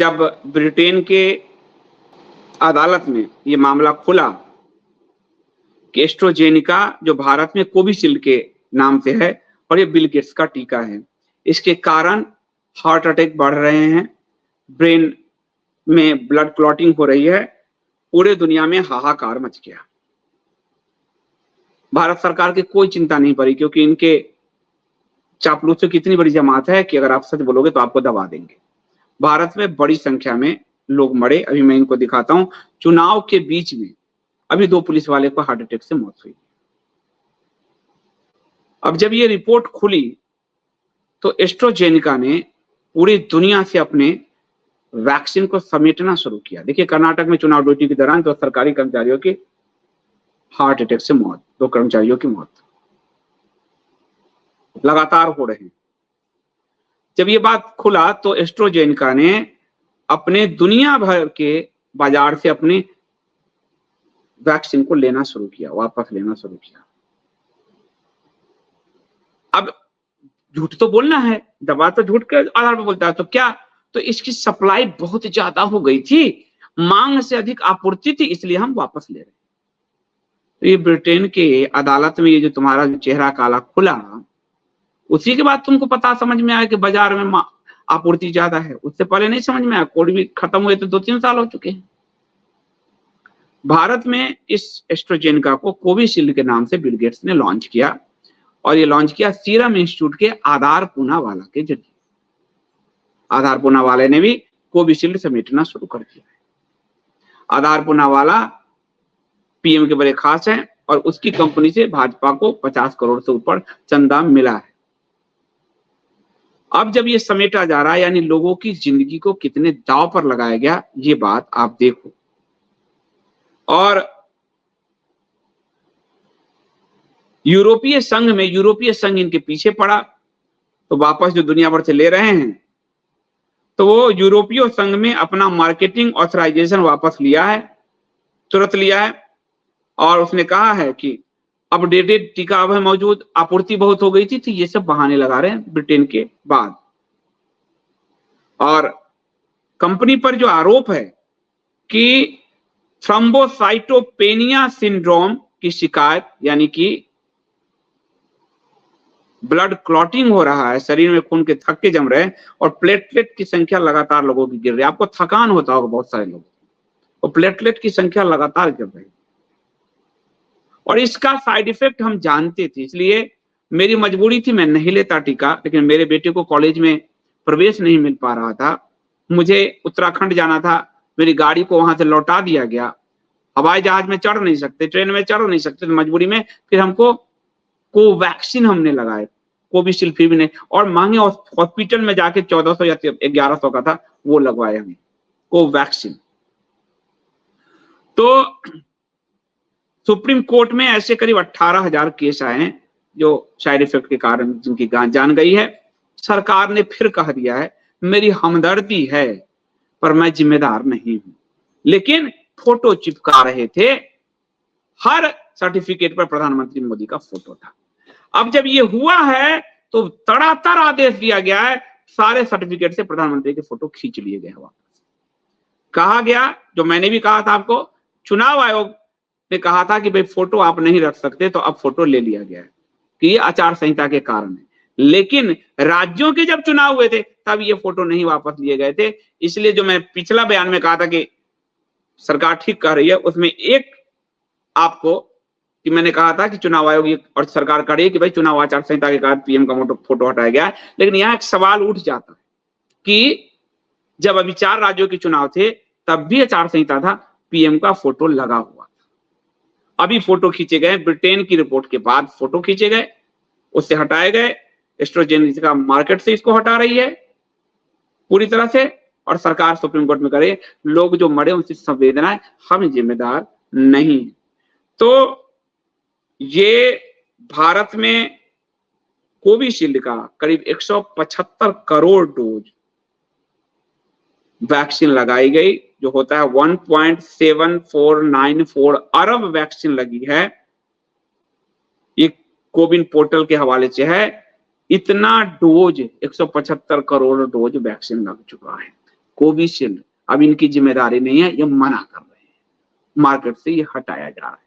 जब ब्रिटेन के अदालत में ये मामला खुला कि एस्ट्राजेनेका जो भारत में कोविशील्ड के नाम से है और ये बिल गेट्स का टीका है, इसके कारण हार्ट अटैक बढ़ रहे हैं, ब्रेन में ब्लड क्लॉटिंग हो रही है, पूरे दुनिया में हाहाकार मच गया। भारत सरकार की कोई चिंता नहीं पड़ी, क्योंकि इनके चापलूसों की इतनी बड़ी जमात है कि अगर आप सच बोलोगे तो आपको दबा देंगे। भारत में बड़ी संख्या में लोग मरे। अभी मैं इनको दिखाता हूं। चुनाव के बीच में अभी 2 पुलिस वाले को हार्ट अटैक से मौत हुई। अब जब ये रिपोर्ट खुली तो एस्ट्राजेनेका ने पूरी दुनिया से अपने वैक्सीन को समेटना शुरू किया। देखिए, कर्नाटक में चुनाव ड्यूटी के दौरान 2 सरकारी कर्मचारियों की हार्ट अटैक से मौत, 2 कर्मचारियों की मौत लगातार हो रहे हैं। जब ये बात खुला तो एस्ट्राजेनेका ने अपने दुनिया भर के बाजार से अपनी वैक्सीन को लेना शुरू किया, वापस लेना शुरू किया। अब झूठ तो बोलना है, दवा तो झूठ के आधार पर बोलता है, तो क्या? तो इसकी सप्लाई बहुत ज्यादा हो गई थी, मांग से अधिक आपूर्ति थी, इसलिए हम वापस ले रहे हैं। तो ये ब्रिटेन के अदालत में ये जो तुम्हारा चेहरा काला खुला, उसी के बाद तुमको पता समझ में आया कि बाजार में आपूर्ति ज्यादा है। उससे पहले नहीं समझ में आया। कोविड खत्म हुए तो 2-3 साल हो चुके हैं। भारत में इस एस्ट्राजेनेका को कोविशील्ड के नाम से बिल गेट्स ने लॉन्च किया, और ये लॉन्च किया सीरम इंस्टीट्यूट के आधार पूनावाला के जरिए। आधार पूनावाला ने भी कोविशील्ड समेटना शुरू कर दिया। आधार पूनावाला पीएम के बड़े खास हैं, और उसकी कंपनी से भाजपा को 50 करोड़ से ऊपर चंदा मिला है। अब जब ये समेटा जा रहा है, यानी लोगों की जिंदगी को कितने दांव पर लगाया गया, ये बात आप देखो। और यूरोपीय संघ इनके पीछे पड़ा, तो वापस जो दुनिया भर से ले रहे हैं, तो वो यूरोपीय संघ में अपना मार्केटिंग ऑथराइजेशन वापस लिया है, तुरंत लिया है, और उसने कहा है कि अपडेटेड टीका अब है मौजूद, आपूर्ति बहुत हो गई थी, तो ये सब बहाने लगा रहे हैं ब्रिटेन के बाद। और कंपनी पर जो आरोप है कि थ्रोम्बोसाइटोपेनिया सिंड्रोम की शिकायत, यानी कि ब्लड क्लॉटिंग हो रहा है, शरीर में खून के थक्के जम रहे हैं, और प्लेटलेट की संख्या लगातार लोगों की गिर रही है। आपको थकान होता होगा बहुत सारे लोगों, और प्लेटलेट की संख्या लगातार गिर रही है। और इसका साइड इफेक्ट हम जानते थे, इसलिए मेरी मजबूरी थी, मैं नहीं लेता टीका। लेकिन मेरे बेटे को कॉलेज में प्रवेश नहीं मिल पा रहा था, मुझे उत्तराखंड जाना था, मेरी गाड़ी को वहां से लौटा दिया गया, हवाई जहाज में चढ़ नहीं सकते, ट्रेन में चढ़ नहीं सकते, तो मजबूरी में फिर हमको कोवैक्सीन हमने लगाए, कोविशील्ड फिर भी नहीं, और महंगे हॉस्पिटल में जाके 1400 या 1100 का था, वो लगवाए हमें कोवैक्सीन। तो सुप्रीम कोर्ट में ऐसे करीब 18,000 केस आए हैं जो साइड इफेक्ट के कारण जिनकी जान गई है। सरकार ने फिर कह दिया है, मेरी हमदर्दी है पर मैं जिम्मेदार नहीं हूं। लेकिन फोटो चिपका रहे थे, हर सर्टिफिकेट पर प्रधानमंत्री मोदी का फोटो था। अब जब ये हुआ है तो तड़ातड़ आदेश दिया गया है, सारे सर्टिफिकेट से प्रधानमंत्री के फोटो खींच लिए गए वापस। कहा गया, जो मैंने भी कहा था आपको, चुनाव आयोग ने कहा था कि भाई फोटो आप नहीं रख सकते, तो अब फोटो ले लिया गया है कि ये आचार संहिता के कारण है। लेकिन राज्यों के जब चुनाव हुए थे तब ये फोटो नहीं वापस लिए गए थे। इसलिए जो मैं पिछला बयान में कहा था कि सरकार ठीक कह रही है, उसमें एक आपको कि मैंने कहा था कि चुनाव आयोग और सरकार कर रही है कि भाई चुनाव आचार संहिता के कारण पीएम का फोटो हटाया गया है। लेकिन यहाँ एक सवाल उठ जाता है कि जब अभी 4 राज्यों के चुनाव थे तब भी आचार संहिता था, पीएम का फोटो लगा हुआ था। अभी फोटो खींचे गए, ब्रिटेन की रिपोर्ट के बाद फोटो खींचे गए, उससे हटाए गए। एस्ट्राजेनेका मार्केट से इसको हटा रही है पूरी तरह से, और सरकार सुप्रीम कोर्ट में करे, लोग जो मरे उनकी संवेदनाएं, हम जिम्मेदार नहीं। तो ये भारत में कोविशील्ड का करीब 175 करोड़ डोज वैक्सीन लगाई गई, जो होता है 1.7494 अरब वैक्सीन लगी है। ये कोविन पोर्टल के हवाले से है। इतना डोज 175 करोड़ डोज वैक्सीन लग चुका है। कोविशील्ड अब इनकी जिम्मेदारी नहीं है, ये मना कर रहे हैं, मार्केट से ये हटाया जा रहा है।